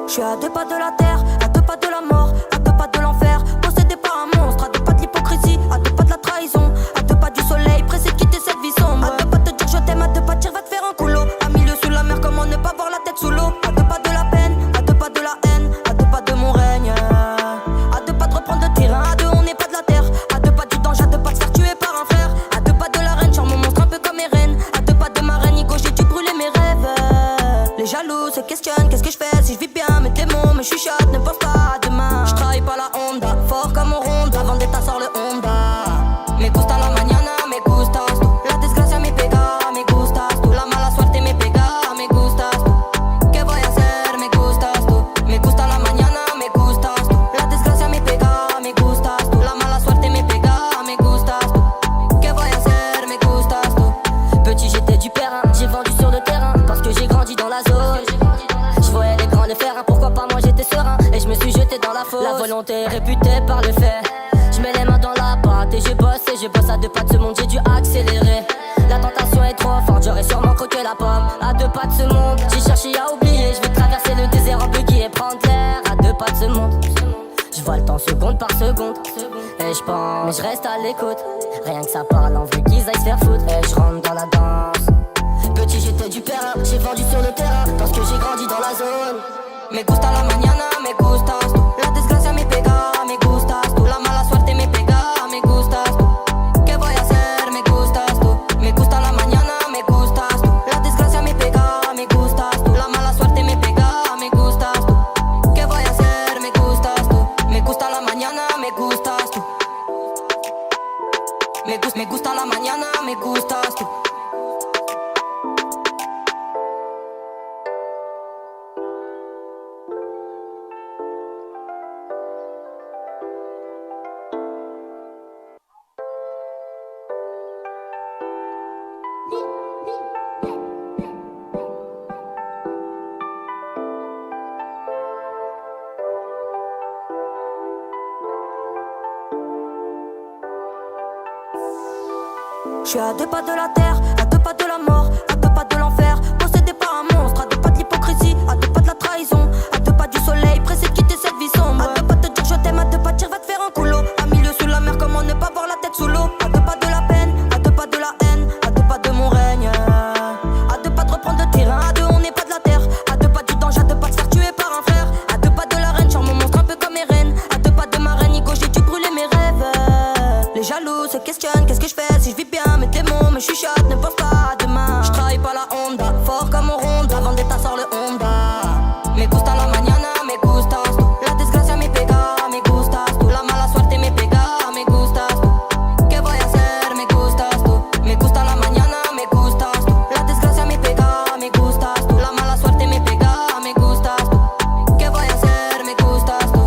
Je suis à deux pas de la terre, à deux pas de la mort, à deux pas de l'enfer, possédé par un monstre, à deux pas de l'hypocrisie, à deux pas de la trahison, à deux pas du soleil, pressé de quitter cette vie sombre, à deux pas de te dire je t'aime, à deux pas de dire va te faire un coulo, à milieu sous la mer, comment ne pas voir la tête sous l'eau, à deux pas de la peine, à deux pas de la haine, à deux pas de mon règne, à deux pas de reprendre le terrain, à deux on n'est pas de la terre, à deux pas du danger, à deux pas de se faire tuer par un frère, à deux pas de la reine, genre mon monstre un peu comme Eren, à deux pas de ma reine, Nico j'ai dû brûler mes rêves. Les jaloux se questionnent, qu'est-ce que je fais si je vis bien mes démons, me chuchotent, ne pense pas à demain. Je travaille pas la Honda, fort comme au Honda, avant d'être sort le Honda. Me gusta la mañana, me gustas tú. La desgracia me pega, me gustas tú. La mala suerte me pega, me gustas tú. ¿Qué voy a hacer? Me gustas tú. Me gusta la mañana, me gustas tú. La desgracia me pega, me gustas tú. La mala suerte me pega, me gustas tú. ¿Qué voy a hacer? Me gustas tú. Petit j'étais du terrain, j'ai vendu sur le terrain parce que j'ai grandi dans la zone. Je voyais les grands le faire, pourquoi pas moi j'étais serein et je me suis jeté dans la fosse. La volonté est réputée par le fait. Je mets les mains dans la pâte et je bosse à deux pas de ce monde, j'ai dû accélérer. La tentation est trop forte, j'aurais sûrement croqué la pomme. À deux pas de ce monde, j'ai cherché à oublier. Je vais traverser le désert en buggy et prendre l'air. À deux pas de ce monde, je vois le temps seconde par seconde. Et je pense, mais je reste à l'écoute. Rien que ça parle, en vrai qu'ils aillent se faire foutre. Et je rentre dans la danse. Petit j'étais du terrain, j'ai vendu sur le terrain parce que j'ai grandi dans la zone. Me gusta la mañana, me gustas tú. La desgracia me pega, me gustas tú. La mala suerte me pega, me gustas tú. ¿Qué voy a hacer? Me gustas tú. Me gusta la mañana, me gustas tú. La desgracia me pega, me gustas tú. La mala suerte me pega, me gustas tú. ¿Qué voy a hacer? Me gustas tú. Me gusta la mañana, me gustas tú. Me gusta la mañana, me gustas tú. Je suis à deux pas de la terre, à deux pas de la mort, à deux pas de l'enfer, possédé par un monstre, à deux pas de l'hypocrisie, à deux pas de la trahison, à deux pas du soleil, pressé de quitter cette vie sombre, à deux pas de te dire je t'aime, à deux pas de dire va te faire un coulo, à milieu sous la mer, comment ne pas voir la tête sous l'eau, à deux pas de la peine, à deux pas de la haine, à deux pas de mon règne, à deux pas de reprendre le terrain, à deux on n'est pas de la terre, à deux pas du danger, à deux pas de se faire tuer par un frère, à deux pas de la reine, genre mon monstre un peu comme Eren, à deux pas de ma reine, Nico j'ai dû brûler mes rêves. Les jaloux se questionnent, qu'est-ce que je fais si je vis bien mes démons, me chuchotent, ne pense pas à demain. Je travaille pas la Honda, fort comme au Honda, avant d'être sort le Honda. Me gusta la mañana, me gustas tú. La desgracia me pega, me gustas tú. La mala suerte me pega, me gustas tú. ¿Qué voy a hacer? Me gustas tú. Me gusta la mañana, me gustas tú. La desgracia me pega, me gustas tú. La mala suerte me pega, me gustas tú. ¿Qué voy a hacer? Me gustas tú.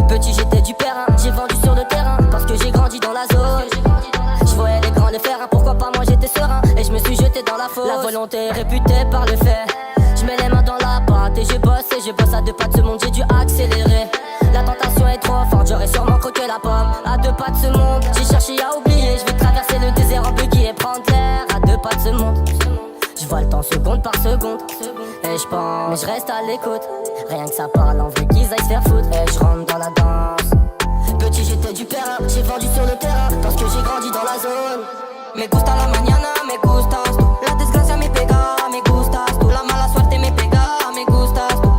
Petit j'étais du terrain, j'ai vendu sur le terrain parce que j'ai grandi dans la zone. Je voyais les grands le faire, pourquoi pas moi j'étais serein et je me suis jeté dans la fosse. La volonté est réputée par le fait. Je mets les mains dans la pâte et je bosse à deux pas de ce monde, j'ai dû accélérer. La tentation est trop forte, j'aurais sûrement croqué la pomme. À deux pas de ce monde, j'ai cherché à oublier. Je vais traverser le désert en buggy et prendre l'air. À deux pas de ce monde, je vois le temps seconde par seconde. Et je pense, mais je reste à l'écoute. Rien que ça parle, en vrai qu'ils aillent se faire foutre. Et je rentre dans la danse. Petit j'étais du terrain, j'ai vendu sur le terrain parce que j'ai grandi dans la zone. Me gusta la mañana, me gustas tú. La desgracia me pega, me gustas tú. La mala suerte me pega, me gustas tú.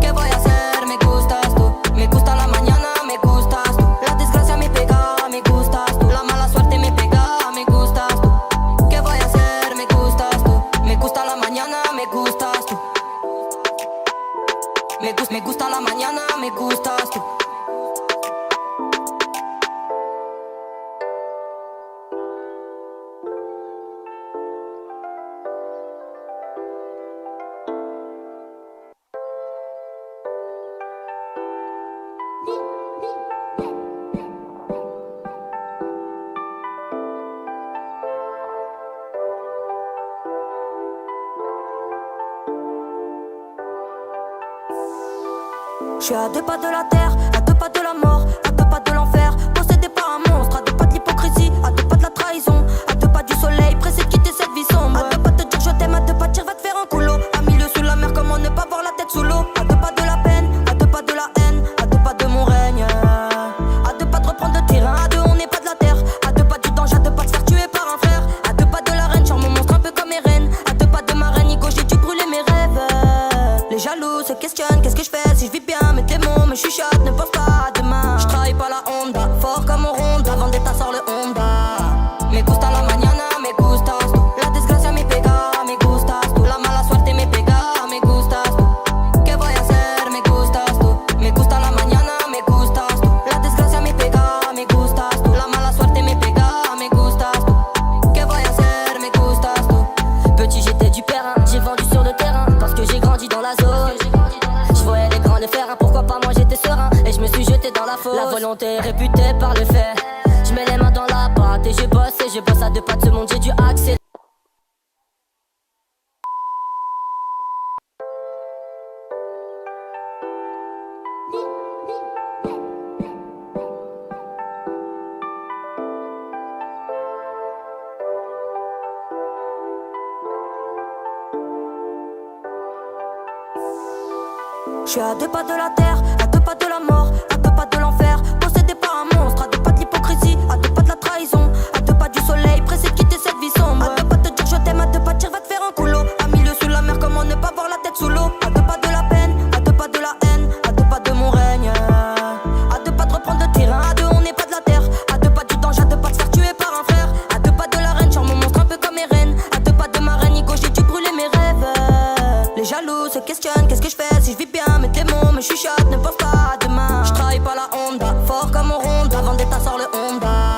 ¿Qué voy a hacer? Me gustas tú. Me gusta la mañana, me gustas tú. La desgracia me pega, me gustas tú. La mala suerte me pega, me gustas tú. ¿Qué voy a hacer? Me gustas tú. Me gusta la mañana, me gustas tú. Me gusta la mañana, me gustas tú. Je suis à deux pas de la terre, à deux pas de la mort, à deux pas de l'enfer, possédé par un monstre, à deux pas de l'hypocrisie, à deux pas de la trahison, à deux pas du soleil, pressé de quitter cette vie sombre, à deux pas de te dire je t'aime, à deux pas de dire va te faire un coulo, à milieu sous la mer, comment ne pas voir la tête sous l'eau, à deux pas de la peine, Les jaloux se questionnent, qu'est-ce que je fais si je vis bien mes démons me chuchotent, ne pense pas à demain. Je travaille pas la Honda, fort comme on ronde, avant d'état sort le Honda. Me gusta la mañana, me gustas tú. La desgracia me pega, me gustas tú. La mala suerte me pega, me gustas tú. ¿Qué voy a hacer? Me gustas tú. Me gusta la mañana, me gustas tú. La desgracia me pega, me gustas tú. La mala suerte me pega, me gustas tú. ¿Qué voy a hacer? Me gustas tú. Petit j'étais du terrain, j'ai vendu sur le terrain parce que j'ai grandi dans la zone. Je voyais les grands le faire, hein, pourquoi pas moi j'étais serein et je me suis jeté dans la fosse. La volonté est réputée par le fait. Je mets les mains dans la pâte et je bosse à deux pas de ce monde, j'ai dû accélérer. Je suis à deux pas de la terre, à deux pas de la mort, à deux pas de l'enfer, possédé par un monstre, à deux pas de l'hypocrisie, à deux pas de la trahison, à deux pas du soleil, pressé de quitter cette vie sombre, à deux pas de dire je t'aime, à deux pas de dire va te faire un coulo, à milieu sous la mer, comment ne pas voir la tête sous l'eau, à deux pas de la peine, à deux pas de la haine, à deux pas de mon règne, à deux pas de reprendre le terrain, à deux on n'est pas de la terre, à deux pas du danger, à deux pas de se faire tuer par un frère, à deux pas de la reine, genre mon monstre un peu comme Eren, à deux pas de ma reine, Nico j'ai dû brûler mes rêves. Les jaloux se questionnent, qu'est-ce que je fais si je vis bien, mes démons me chuchotent, ne pense pas à demain. Je travaille pas la Honda, fort comme on ronde, avant d'état sort le Honda.